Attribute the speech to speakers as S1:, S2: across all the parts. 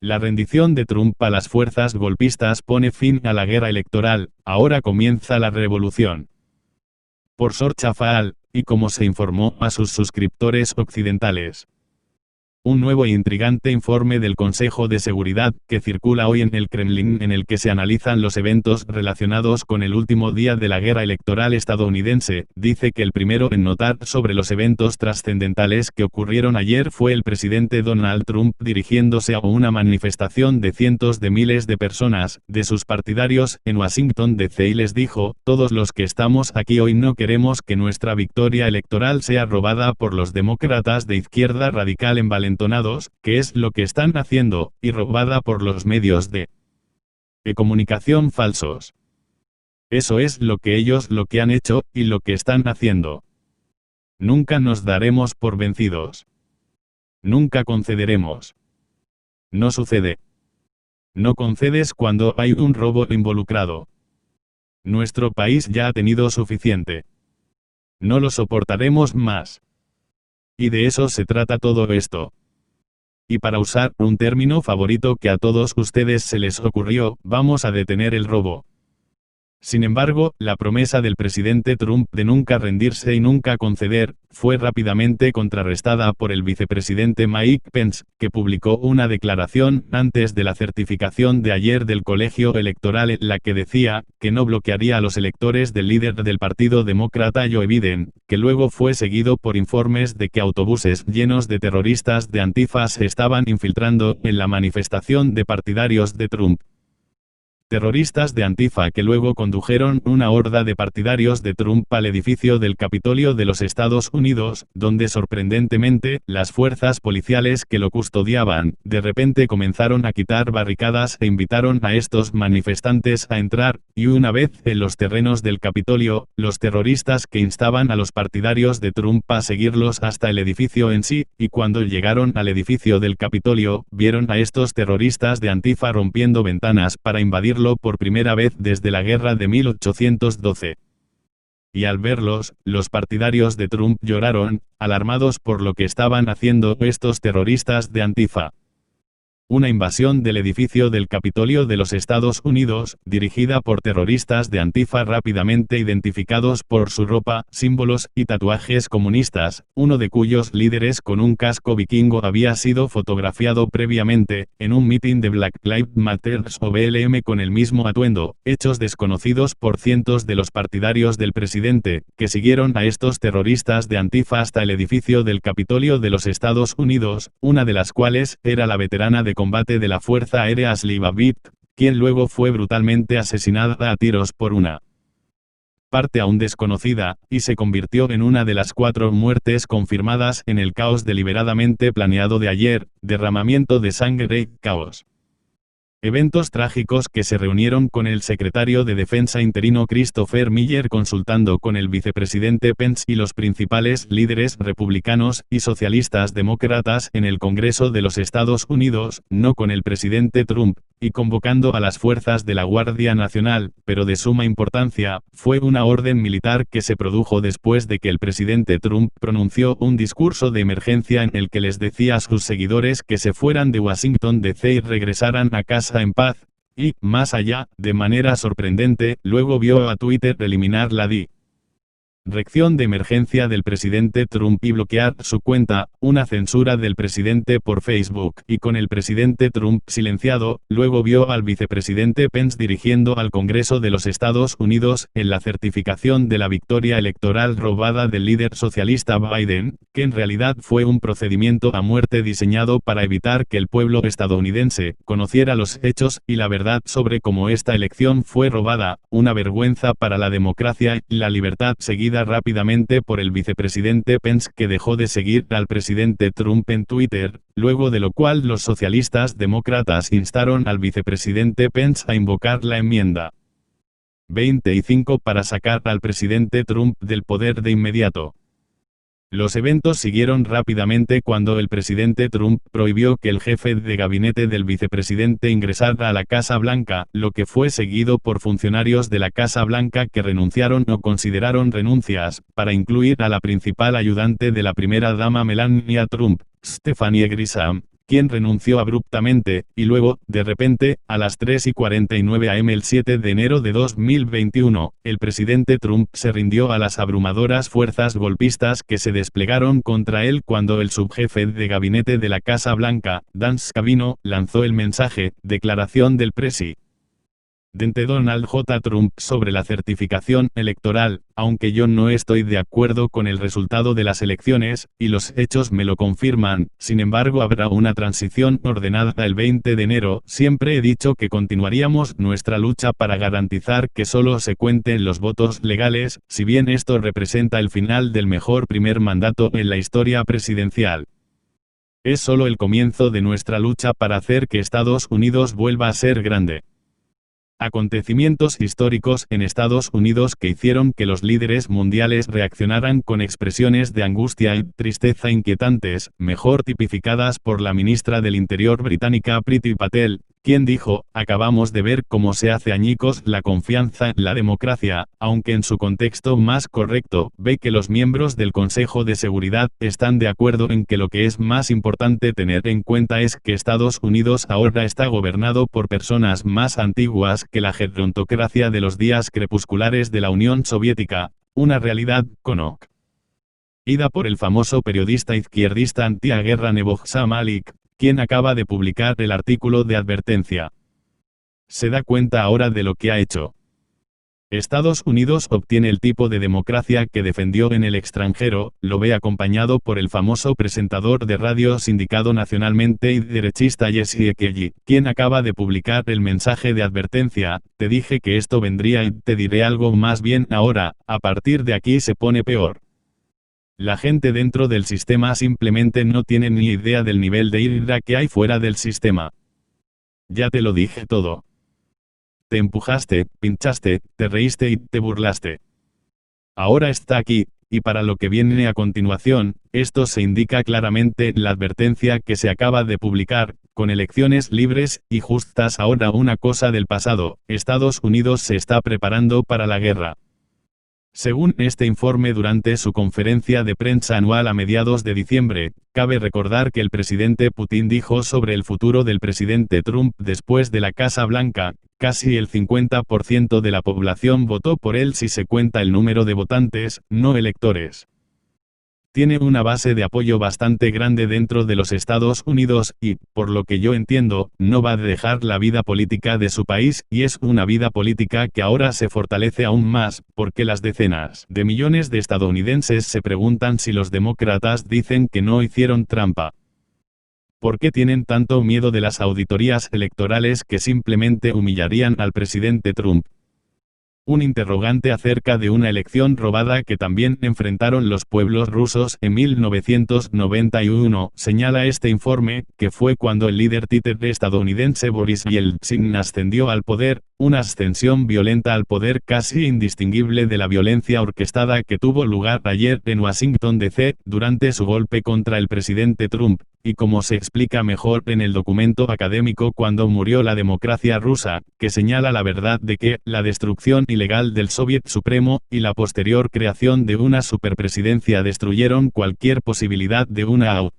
S1: La rendición de Trump a las fuerzas golpistas pone fin a la guerra electoral, ahora comienza la revolución. Por Sor Chafaal, y como se informó a sus suscriptores occidentales. Un nuevo e intrigante informe del Consejo de Seguridad, que circula hoy en el Kremlin, en el que se analizan los eventos relacionados con el último día de la guerra electoral estadounidense, dice que el primero en notar sobre los eventos trascendentales que ocurrieron ayer fue el presidente Donald Trump dirigiéndose a una manifestación de cientos de miles de personas, de sus partidarios, en Washington D.C. y les dijo: todos los que estamos aquí hoy no queremos que nuestra victoria electoral sea robada por los demócratas de izquierda radical envalentonados, que es lo que están haciendo, y robada por los medios de comunicación falsos. Eso es lo que ellos lo que han hecho, y lo que están haciendo. Nunca nos daremos por vencidos. Nunca concederemos. No sucede. No concedes cuando hay un robo involucrado. Nuestro país ya ha tenido suficiente. No lo soportaremos más. Y de eso se trata todo esto. Y para usar un término favorito que a todos ustedes se les ocurrió, vamos a detener el robo. Sin embargo, la promesa del presidente Trump de nunca rendirse y nunca conceder, fue rápidamente contrarrestada por el vicepresidente Mike Pence, que publicó una declaración antes de la certificación de ayer del colegio electoral en la que decía que no bloquearía a los electores del líder del Partido Demócrata Joe Biden, que luego fue seguido por informes de que autobuses llenos de terroristas de Antifa se estaban infiltrando en la manifestación de partidarios de Trump. Terroristas de Antifa que luego condujeron una horda de partidarios de Trump al edificio del Capitolio de los Estados Unidos, donde sorprendentemente, las fuerzas policiales que lo custodiaban, de repente comenzaron a quitar barricadas e invitaron a estos manifestantes a entrar, y una vez en los terrenos del Capitolio, los terroristas que instaban a los partidarios de Trump a seguirlos hasta el edificio en sí, y cuando llegaron al edificio del Capitolio, vieron a estos terroristas de Antifa rompiendo ventanas para invadir por primera vez desde la guerra de 1812. Y al verlos, los partidarios de Trump lloraron, alarmados por lo que estaban haciendo estos terroristas de Antifa. Una invasión del edificio del Capitolio de los Estados Unidos, dirigida por terroristas de Antifa rápidamente identificados por su ropa, símbolos y tatuajes comunistas, uno de cuyos líderes con un casco vikingo había sido fotografiado previamente, en un mitin de Black Lives Matter o BLM con el mismo atuendo, hechos desconocidos por cientos de los partidarios del presidente, que siguieron a estos terroristas de Antifa hasta el edificio del Capitolio de los Estados Unidos, una de las cuales era la veterana de combate de la Fuerza Aérea Ashley Babbitt, quien luego fue brutalmente asesinada a tiros por una parte aún desconocida, y se convirtió en una de las 4 muertes confirmadas en el caos deliberadamente planeado de ayer, derramamiento de sangre, caos. Eventos trágicos que se reunieron con el secretario de Defensa interino Christopher Miller consultando con el vicepresidente Pence y los principales líderes republicanos y socialistas demócratas en el Congreso de los Estados Unidos, no con el presidente Trump, y convocando a las fuerzas de la Guardia Nacional, pero de suma importancia, fue una orden militar que se produjo después de que el presidente Trump pronunció un discurso de emergencia en el que les decía a sus seguidores que se fueran de Washington D.C. y regresaran a casa en paz, y, más allá, de manera sorprendente, luego vio a Twitter eliminar la dirección de emergencia del presidente Trump y bloquear su cuenta, una censura del presidente por Facebook, y con el presidente Trump silenciado, luego vio al vicepresidente Pence dirigiendo al Congreso de los Estados Unidos, en la certificación de la victoria electoral robada del líder socialista Biden, que en realidad fue un procedimiento a muerte diseñado para evitar que el pueblo estadounidense conociera los hechos y la verdad sobre cómo esta elección fue robada, una vergüenza para la democracia y la libertad seguida rápidamente por el vicepresidente Pence, que dejó de seguir al presidente Trump en Twitter, luego de lo cual los socialistas demócratas instaron al vicepresidente Pence a invocar la enmienda 25 para sacar al presidente Trump del poder de inmediato. Los eventos siguieron rápidamente cuando el presidente Trump prohibió que el jefe de gabinete del vicepresidente ingresara a la Casa Blanca, lo que fue seguido por funcionarios de la Casa Blanca que renunciaron o consideraron renuncias, para incluir a la principal ayudante de la primera dama Melania Trump, Stephanie Grisham, quien renunció abruptamente, y luego, de repente, a las 3:49 am el 7 de enero de 2021, el presidente Trump se rindió a las abrumadoras fuerzas golpistas que se desplegaron contra él cuando el subjefe de gabinete de la Casa Blanca, Dan Scavino, lanzó el mensaje, Declaración del Presidente Donald J. Trump sobre la certificación electoral, aunque yo no estoy de acuerdo con el resultado de las elecciones, y los hechos me lo confirman, sin embargo habrá una transición ordenada el 20 de enero, siempre he dicho que continuaríamos nuestra lucha para garantizar que solo se cuenten los votos legales, si bien esto representa el final del mejor primer mandato en la historia presidencial. Es solo el comienzo de nuestra lucha para hacer que Estados Unidos vuelva a ser grande. Acontecimientos históricos en Estados Unidos que hicieron que los líderes mundiales reaccionaran con expresiones de angustia y tristeza inquietantes, mejor tipificadas por la ministra del Interior británica Priti Patel, quien dijo, acabamos de ver cómo se hace añicos la confianza en la democracia, aunque en su contexto más correcto, ve que los miembros del Consejo de Seguridad están de acuerdo en que lo que es más importante tener en cuenta es que Estados Unidos ahora está gobernado por personas más antiguas que la gerontocracia de los días crepusculares de la Unión Soviética, una realidad conocida por el famoso periodista izquierdista anti-guerra Nebojsa Malik, quien acaba de publicar el artículo de advertencia. Se da cuenta ahora de lo que ha hecho. Estados Unidos obtiene el tipo de democracia que defendió en el extranjero, lo ve acompañado por el famoso presentador de radio sindicado nacionalmente y derechista Jesse Kelly, quien acaba de publicar el mensaje de advertencia, te dije que esto vendría y te diré algo más bien ahora, a partir de aquí se pone peor. La gente dentro del sistema simplemente no tiene ni idea del nivel de ira que hay fuera del sistema. Ya te lo dije todo. Te empujaste, pinchaste, te reíste y te burlaste. Ahora está aquí, y para lo que viene a continuación, esto se indica claramente en la advertencia que se acaba de publicar, con elecciones libres y justas ahora una cosa del pasado, Estados Unidos se está preparando para la guerra. Según este informe durante su conferencia de prensa anual a mediados de diciembre, cabe recordar que el presidente Putin dijo sobre el futuro del presidente Trump después de la Casa Blanca, casi el 50% de la población votó por él si se cuenta el número de votantes, no electores. Tiene una base de apoyo bastante grande dentro de los Estados Unidos y, por lo que yo entiendo, no va a dejar la vida política de su país, y es una vida política que ahora se fortalece aún más, porque las decenas de millones de estadounidenses se preguntan si los demócratas dicen que no hicieron trampa. ¿Por qué tienen tanto miedo de las auditorías electorales que simplemente humillarían al presidente Trump? Un interrogante acerca de una elección robada que también enfrentaron los pueblos rusos en 1991, señala este informe, que fue cuando el líder títere estadounidense Boris Yeltsin ascendió al poder, una ascensión violenta al poder casi indistinguible de la violencia orquestada que tuvo lugar ayer en Washington D.C. durante su golpe contra el presidente Trump, y como se explica mejor en el documento académico Cuando murió la democracia rusa, que señala la verdad de que la destrucción ilegal del Soviet Supremo y la posterior creación de una superpresidencia destruyeron cualquier posibilidad de una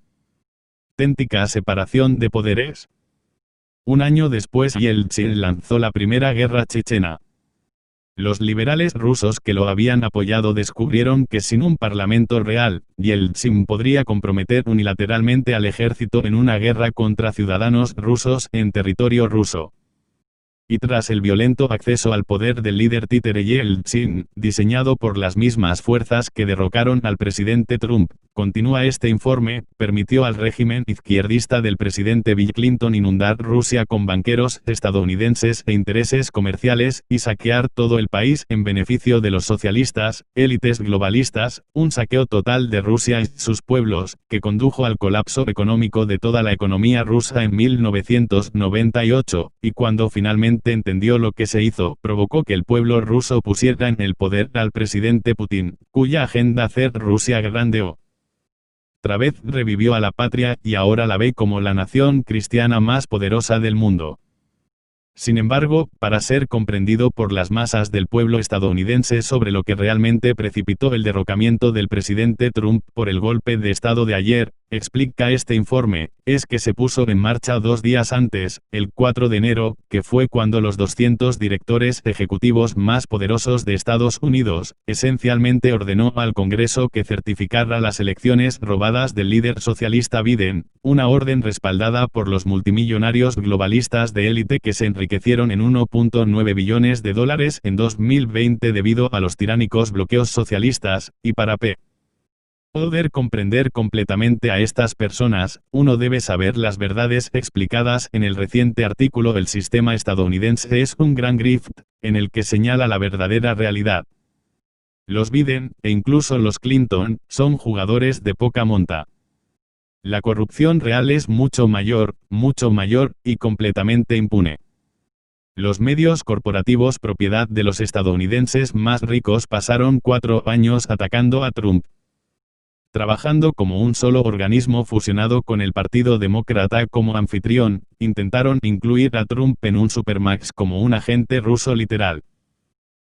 S1: auténtica separación de poderes. Un año después Yeltsin lanzó la primera guerra chechena. Los liberales rusos que lo habían apoyado descubrieron que sin un parlamento real, Yeltsin podría comprometer unilateralmente al ejército en una guerra contra ciudadanos rusos en territorio ruso. Y tras el violento acceso al poder del líder títere Yeltsin, diseñado por las mismas fuerzas que derrocaron al presidente Trump, continúa este informe, permitió al régimen izquierdista del presidente Bill Clinton inundar Rusia con banqueros estadounidenses e intereses comerciales, y saquear todo el país en beneficio de los socialistas, élites globalistas, un saqueo total de Rusia y sus pueblos, que condujo al colapso económico de toda la economía rusa en 1998, y cuando finalmente entendió lo que se hizo, provocó que el pueblo ruso pusiera en el poder al presidente Putin, cuya agenda hacer Rusia grande otra vez revivió a la patria y ahora la ve como la nación cristiana más poderosa del mundo. Sin embargo, para ser comprendido por las masas del pueblo estadounidense sobre lo que realmente precipitó el derrocamiento del presidente Trump por el golpe de Estado de ayer, explica este informe, es que se puso en marcha 2 días antes, el 4 de enero, que fue cuando los 200 directores ejecutivos más poderosos de Estados Unidos, esencialmente ordenó al Congreso que certificara las elecciones robadas del líder socialista Biden, una orden respaldada por los multimillonarios globalistas de élite que se enriquecieron en 1.9 billones de dólares en 2020 debido a los tiránicos bloqueos socialistas, y para poder comprender completamente a estas personas, uno debe saber las verdades explicadas en el reciente artículo El sistema estadounidense es un gran grift, en el que señala la verdadera realidad. Los Biden, e incluso los Clinton, son jugadores de poca monta. La corrupción real es mucho mayor, y completamente impune. Los medios corporativos propiedad de los estadounidenses más ricos pasaron 4 años atacando a Trump. Trabajando como un solo organismo fusionado con el Partido Demócrata como anfitrión, intentaron incluir a Trump en un supermax como un agente ruso literal.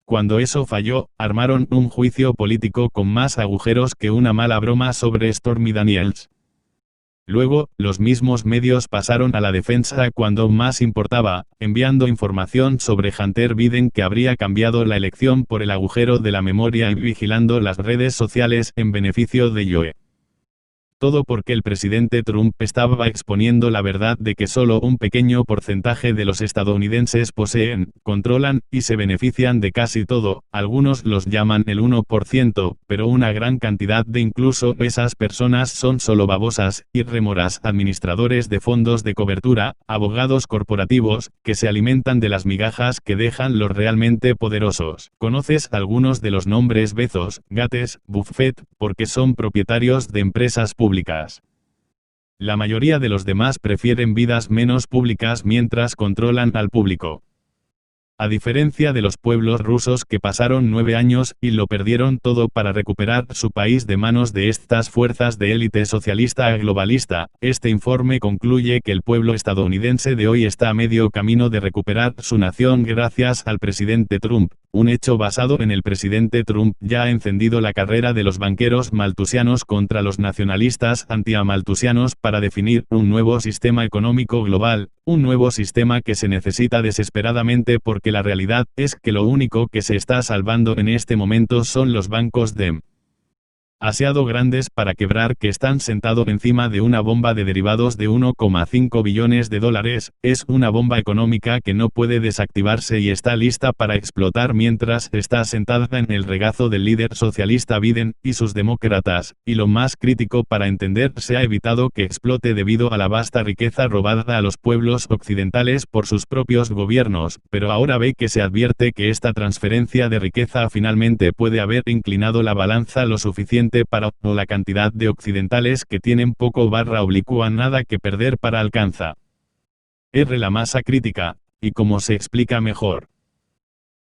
S1: Cuando eso falló, armaron un juicio político con más agujeros que una mala broma sobre Stormy Daniels. Luego, los mismos medios pasaron a la defensa cuando más importaba, enviando información sobre Hunter Biden que habría cambiado la elección por el agujero de la memoria y vigilando las redes sociales en beneficio de Joe. Todo porque el presidente Trump estaba exponiendo la verdad de que solo un pequeño porcentaje de los estadounidenses poseen, controlan, y se benefician de casi todo, algunos los llaman el 1%, pero una gran cantidad de incluso esas personas son solo babosas, y rémoras administradores de fondos de cobertura, abogados corporativos, que se alimentan de las migajas que dejan los realmente poderosos. ¿Conoces algunos de los nombres Bezos, Gates, Buffett, porque son propietarios de empresas públicas? La mayoría de los demás prefieren vidas menos públicas mientras controlan al público. A diferencia de los pueblos rusos que pasaron 9 años y lo perdieron todo para recuperar su país de manos de estas fuerzas de élite socialista a globalista, este informe concluye que el pueblo estadounidense de hoy está a medio camino de recuperar su nación gracias al presidente Trump. Un hecho basado en el presidente Trump ya ha encendido la carrera de los banqueros maltusianos contra los nacionalistas anti-maltusianos para definir un nuevo sistema económico global, un nuevo sistema que se necesita desesperadamente porque la realidad es que lo único que se está salvando en este momento son los bancos demasiado grandes para quebrar que están sentados encima de una bomba de derivados de 1,5 billones de dólares, es una bomba económica que no puede desactivarse y está lista para explotar mientras está sentada en el regazo del líder socialista Biden y sus demócratas, y lo más crítico para entender se ha evitado que explote debido a la vasta riqueza robada a los pueblos occidentales por sus propios gobiernos, pero ahora ve que se advierte que esta transferencia de riqueza finalmente puede haber inclinado la balanza lo suficiente para la cantidad de occidentales que tienen poco barra oblicua nada que perder para alcanza R la masa crítica, y cómo se explica mejor.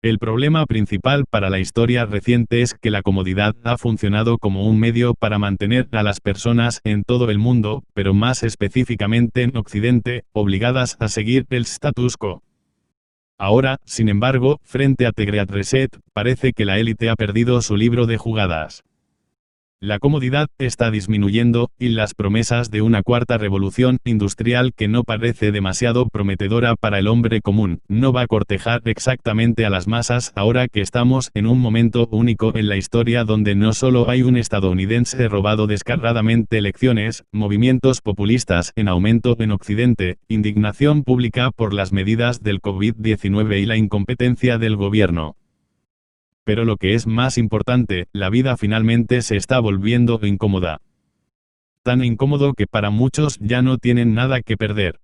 S1: El problema principal para la historia reciente es que la comodidad ha funcionado como un medio para mantener a las personas en todo el mundo, pero más específicamente en Occidente, obligadas a seguir el status quo. Ahora, sin embargo, frente a The Great Reset, parece que la élite ha perdido su libro de jugadas. La comodidad está disminuyendo, y las promesas de una cuarta revolución industrial que no parece demasiado prometedora para el hombre común, no va a cortejar exactamente a las masas ahora que estamos en un momento único en la historia donde no solo hay un estadounidense robado descaradamente elecciones, movimientos populistas en aumento en Occidente, indignación pública por las medidas del COVID-19 y la incompetencia del gobierno. Pero lo que es más importante, la vida finalmente se está volviendo incómoda. Tan incómodo que para muchos ya no tienen nada que perder.